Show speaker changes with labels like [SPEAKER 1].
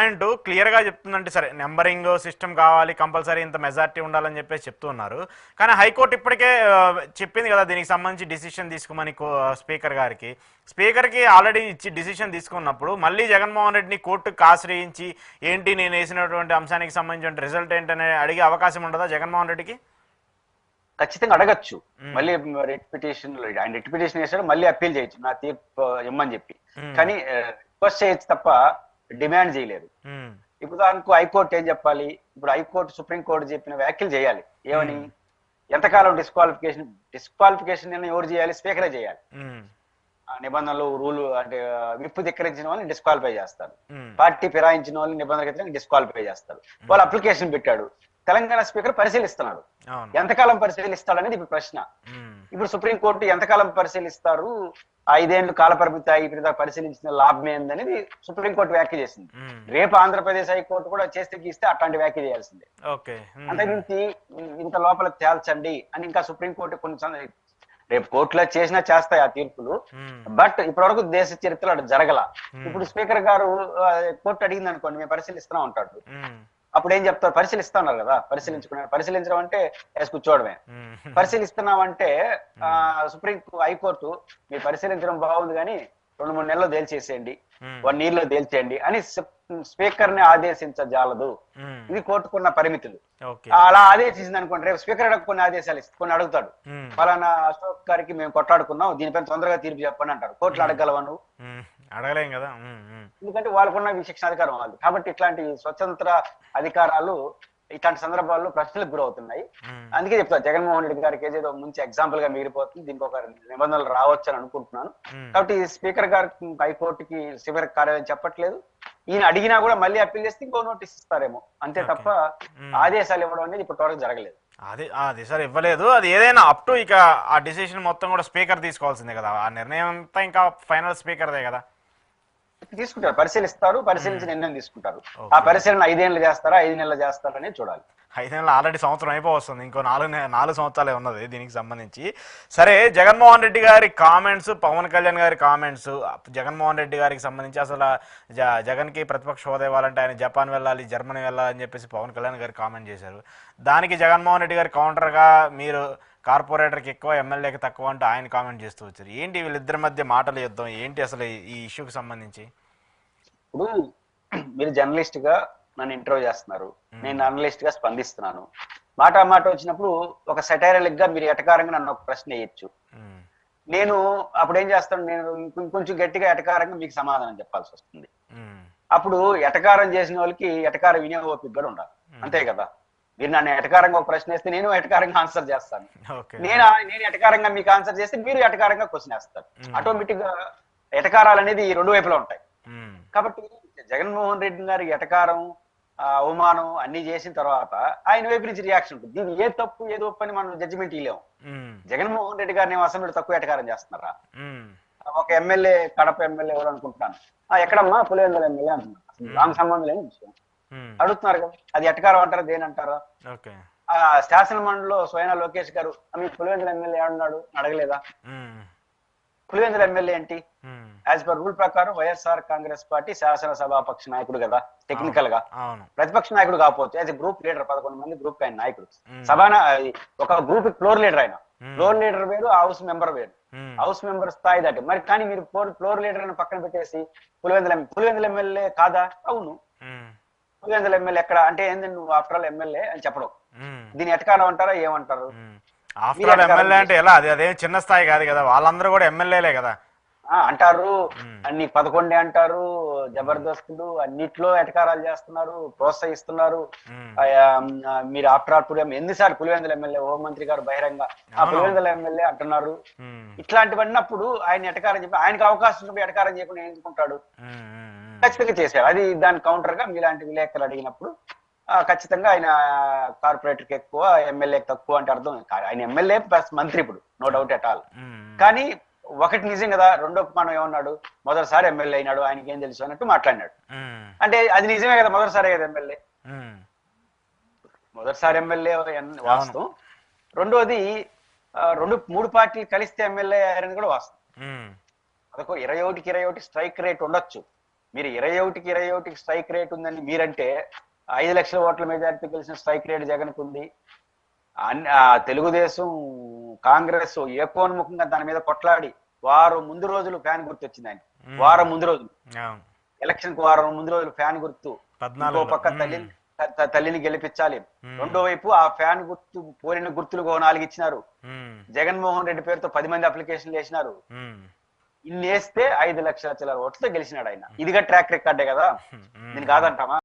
[SPEAKER 1] Point క్లియర్గా చెప్తుందంటే సరే నెంబరింగ్ సిస్టమ్ కావాలి కంపల్సరీ ఇంత మెజారిటీ ఉండాలని చెప్పేసి చెప్తున్నారు. కానీ హైకోర్టు ఇప్పటికే చెప్పింది కదా దీనికి సంబంధించి డిసిషన్ తీసుకోమని స్పీకర్కి ఆల్రెడీ ఇచ్చి డిసిషన్ తీసుకున్నప్పుడు మళ్ళీ జగన్మోహన్ రెడ్డిని కోర్టుకు ఆశ్రయించి ఏంటి నేను వేసినటువంటి అంశానికి సంబంధించిన రిజల్ట్ ఏంటనే అడిగే అవకాశం ఉండదా జగన్మోహన్ రెడ్డికి?
[SPEAKER 2] ఖచ్చితంగా అడగచ్చు. మళ్ళీ ఆయన రిట్ వేసాడు, మళ్ళీ అప్పీల్ చేయొచ్చు నా తీర్పు ఇమ్మని చెప్పి. కానీ రిక్వెస్ట్ చేయొచ్చు తప్ప డిమాండ్ చేయలేదు. ఇప్పుడు దానికి హైకోర్టు ఏం చెప్పాలి? ఇప్పుడు హైకోర్టు సుప్రీంకోర్టు చెప్పిన వ్యాఖ్యలు చేయాలి. ఏమని? ఎంతకాలం డిస్క్వాలిఫికేషన్ ఎవరు చేయాలి? స్పీకరే చేయాలి. నిబంధనలు రూల్ అంటే విప్పు ధిక్కరించిన వాళ్ళని డిస్క్వాలిఫై చేస్తారు, పార్టీ ఫిరాయించిన వాళ్ళని నిబంధనలు డిస్క్వాలిఫై చేస్తారు. వాళ్ళు అప్లికేషన్ పెట్టాడు, తెలంగాణ స్పీకర్ పరిశీలిస్తున్నాడు. ఎంతకాలం పరిశీలిస్తాడు అనేది ఇప్పుడు ప్రశ్న. ఇప్పుడు సుప్రీంకోర్టు ఎంతకాలం పరిశీలిస్తారు, 5 ఏళ్లు కాల పరిమితి అయిపోయిన పరిశీలించిన లాభం ఏందనేది సుప్రీంకోర్టు వ్యాఖ్య చేసింది. రేపు ఆంధ్రప్రదేశ్ హైకోర్టు కూడా చేస్తే గీస్తే అట్లాంటి వ్యాఖ్య చేయాల్సిందే. అంతకుమించి ఇంత లోపల తేల్చండి అని ఇంకా సుప్రీంకోర్టు కొన్ని రేపు కోర్టులో చేసినా చేస్తాయి ఆ తీర్పులు. బట్ ఇప్పటి వరకు దేశ చరిత్రలో అటు జరగల. ఇప్పుడు స్పీకర్ గారు కోర్టు అడిగింది అనుకోండి, మేము పరిశీలిస్తున్నాం అంటాడు. అప్పుడు ఏం చెప్తారు? పరిశీలిస్తున్నారు కదా, పరిశీలించడం అంటే వేసి కూర్చోవడమే. పరిశీలిస్తున్నాం అంటే హైకోర్టు మీరు పరిశీలించడం బాగుంది కానీ 2-3 నెలల్లో తేల్చేసేయండి, 1 year లో తేల్చేయండి అని స్పీకర్ ని ఆదేశించజాలదు. ఇది కోర్టుకున్న పరిమితులు. అలా ఆదేశించింది అనుకోండి, రేపు స్పీకర్ కొన్ని ఆదేశాలు కొన్ని అడుగుతాడు. ఫలానా అశోక్ గారికి మేము కొట్లాడుకున్నాం, దీనిపైన తొందరగా తీర్పు చెప్పండి అంటారు. కోర్టులు అడగలవా నువ్వు?
[SPEAKER 1] అడగలేం కదా.
[SPEAKER 2] ఎందుకంటే వాళ్ళకున్న విశిక్షణ అధికారం వాళ్ళు. కాబట్టి ఇట్లాంటి స్వతంత్ర అధికారాలు ఇట్లాంటి సందర్భాల్లో ప్రశ్నలకు గురవుతున్నాయి. అందుకే చెప్తాను, జగన్మోహన్ రెడ్డి గారికి ఏదో మంచి ఎగ్జాంపుల్ గా మిగిలిపోతుంది. దీనికి ఒక నిబంధనలు రావచ్చు అని అనుకుంటున్నాను. కాబట్టి స్పీకర్ గారికి హైకోర్టుకి స్పీకర్ కార్యాలయం చెప్పట్లేదు. ఈయన అడిగినా కూడా మళ్ళీ అప్పీల్ చేస్తే ఇంకో నోటీస్ ఇస్తారేమో, అంతే తప్ప ఆదేశాలు ఇవ్వడం అనేది ఇప్పటి వరకు జరగలేదు.
[SPEAKER 1] అది సార్ ఇవ్వలేదు. అది ఏదైనా అప్ టు ఇక ఆ డిసిషన్ మొత్తం కూడా స్పీకర్ తీసుకోవాల్సిందే కదా. ఆ నిర్ణయం అంతా ఇంకా ఫైనల్ స్పీకర్దే కదా.
[SPEAKER 2] తీసుకుంటారు, పరిశీలిస్తారు, పరిశీలించి నిర్ణయం తీసుకుంటారు. ఆ పరిశీలన 5 ఏళ్ళు చేస్తారా 5 నెలలు చేస్తారని చూడాలి.
[SPEAKER 1] 5 నెలలు ఆల్రెడీ సంవత్సరం అయిపోతుంది, ఇంకో 4 సంవత్సరాలే ఉన్నది దీనికి సంబంధించి. సరే, జగన్మోహన్ రెడ్డి గారి కామెంట్స్, పవన్ కళ్యాణ్ గారి కామెంట్స్, జగన్మోహన్ రెడ్డి గారికి సంబంధించి అసలు జగన్కి ప్రతిపక్ష హోదా ఇవ్వాలంటే ఆయన జపాన్ వెళ్ళాలి, జర్మనీ వెళ్ళాలని చెప్పేసి పవన్ కళ్యాణ్ గారు కామెంట్ చేశారు. దానికి జగన్మోహన్ రెడ్డి గారి కౌంటర్గా మీరు కార్పొరేటర్కి ఎక్కువ ఎమ్మెల్యేకి తక్కువ అంటూ ఆయన కామెంట్ చేస్తూ వచ్చారు. ఏంటి వీళ్ళిద్దరి మధ్య మాటలు యుద్ధం ఏంటి అసలు ఈ ఇష్యూకి సంబంధించి?
[SPEAKER 2] ఇప్పుడు మీరు జర్నలిస్ట్ గా నన్ను ఇంటర్వ్యూ చేస్తున్నారు, నేను అనలిస్ట్ గా స్పందిస్తున్నాను. మాట వచ్చినప్పుడు ఒక సెటైరలిక్ గా మీరు ఎటకారంగా నన్ను ఒక ప్రశ్న వేయచ్చు. నేను అప్పుడు ఏం చేస్తాను, నేను కొంచెం గట్టిగా ఎటకారంగా మీకు సమాధానం చెప్పాల్సి వస్తుంది. అప్పుడు ఎటకారం చేసిన వాళ్ళకి ఎటకారం వినే ఓపిక కూడా ఉండాలి, అంతే కదా. మీరు నన్ను ఎటకారంగా ఒక ప్రశ్న వేస్తే నేను ఎటకారంగా ఆన్సర్ చేస్తాను. నేను ఎటకారంగా మీకు ఆన్సర్ చేస్తే మీరు ఎటకారంగా క్వశ్చన్ వేస్తారు. ఆటోమేటిక్ గా ఎటకారాలు అనేది 2 వైపులా ఉంటాయి. కాబట్టి జగన్మోహన్ రెడ్డి గారి ఎటకారం, అవమానం అన్ని చేసిన తర్వాత ఆయన వైపు నుంచి రియాక్షన్ ఉంటుంది. దీన్ని ఏ తప్పు ఏదో ఒప్పు అని మనం జడ్జిమెంట్ ఇవ్వలేము. జగన్మోహన్ రెడ్డి గారిని అసెంబ్లీలో తక్కువ ఎటకారం చేస్తున్నారా? ఒక ఎమ్మెల్యే, కడప ఎమ్మెల్యే ఎవరు అనుకుంటున్నాను, ఎక్కడమ్మా పులివెందుల ఎమ్మెల్యే అంటున్నారు. దానికి సంబంధం లేని విషయం అడుగుతున్నారు కదా, అది ఎటకారం అంటారా దేనంటారా? శాసన మండలిలో స్వయం లోకేష్ గారు మీ పులివెందుల ఎమ్మెల్యే ఏమన్నాడు అడగలేదా? పులివెందుల ఎమ్మెల్యే ఏంటి? యాజ్ పర్ రూల్ ప్రకారం వైఎస్ఆర్ కాంగ్రెస్ పార్టీ శాసనసభాపక్ష నాయకుడు కదా, టెక్నికల్ గా ప్రతిపక్ష నాయకుడు కాకపోతే యాజ్ గ్రూప్ లీడర్, 11 మంది గ్రూప్ ఆయన నాయకుడు. ఒక గ్రూప్ ఫ్లోర్ లీడర్ ఆయన. ఫ్లోర్ లీడర్ వేరు, హౌస్ మెంబర్ వేరు. హౌస్ మెంబర్ స్థాయి దాటి మరి. కానీ మీరు ఫ్లోర్ లీడర్ అని పక్కన పెట్టేసి పులివెందుల ఎమ్మెల్యే కాదా? అవును. పులివెందుల ఎమ్మెల్యే ఎక్కడ అంటే ఏంది, నువ్వు ఆఫ్టర్ ఆల్ ఎమ్మెల్యే అని చెప్పడం, దీన్ని ఎటకారం అంటారా ఏమంటారు?
[SPEAKER 1] ఆఫ్టర్ ఆల్ ఎమ్మెల్యే అంటే ఎలా? అదేం చిన్న స్థాయి కాదు కదా, వాళ్ళందరూ కూడా ఎమ్మెల్యేలే కదా
[SPEAKER 2] అంటారు. అన్ని 11 అంటారు, జబర్దస్తులు అన్నిట్లో ఎటకారాలు చేస్తున్నారు, ప్రోత్సహిస్తున్నారు. మీరు ఆఫ్టర్ ఆల్ ఎన్నిసార్లు పులివెందుల ఎమ్మెల్యే హోంమంత్రి గారు బహిరంగ పులివెందుల ఎమ్మెల్యే అంటున్నారు. ఇట్లాంటివన్నీ అప్పుడు ఆయన ఎటకారం చెప్పి ఆయనకు అవకాశం ఉన్నప్పుడు ఎటకారం చేయకుండా ఎంచుకుంటాడు. ఖచ్చితంగా చేశారు. అది దాని కౌంటర్ గా మీలాంటి విలేకరులు అడిగినప్పుడు ఖచ్చితంగా ఆయన కార్పొరేటర్కి ఎక్కువ, ఎమ్మెల్యేకి తక్కువ అంటే అర్థం. ఆయన ఎమ్మెల్యే ప్లస్ మంత్రి ఇప్పుడు, నో డౌట్ ఎట్ ఆల్. కానీ ఒకటి నిజం కదా, రెండో మనం ఏమన్నాడు, మొదటిసారి ఎమ్మెల్యే అయినాడు, ఆయనకి ఏం తెలుసు అన్నట్టు మాట్లాడినాడు. అంటే అది నిజమే కదా, మొదటిసారి కదా ఎమ్మెల్యే, మొదటిసారి ఎమ్మెల్యే వాస్తవం. రెండోది 2-3 పార్టీలు కలిస్తే ఎమ్మెల్యే అయ్యారని కూడా వాస్తవం. అదొక 21-21 స్ట్రైక్ రేట్ ఉండొచ్చు. మీరు 21కి స్ట్రైక్ రేట్ ఉందని మీరంటే 5 లక్షల ఓట్ల మెజారిటీ గెలిచిన స్ట్రైక్ రేట్ జగన్కు ఉంది. తెలుగుదేశం కాంగ్రెస్ ఏకోన్ముఖంగా దాని మీద కొట్లాడి వారం ముందు రోజులు ఫ్యాన్ గుర్తు వచ్చింది ఆయన. వారం ముందు రోజులు, ఎలక్షన్ కు వారం ముందు రోజులు ఫ్యాన్ గుర్తు. ఇంకో పక్క తల్లిని గెలిపించాలి, రెండో వైపు ఆ ఫ్యాన్ గుర్తు పోలిన గుర్తులు 4 ఇచ్చినారు. జగన్మోహన్ రెడ్డి పేరుతో 10 మంది అప్లికేషన్లు వేసినారు. ఇన్ని వేస్తే 5 లక్షల చిల్లర ఓట్లతో గెలిచినాడు ఆయన. ఇదిగా ట్రాక్ రికార్డే కదా, దీన్ని కాదంటామా?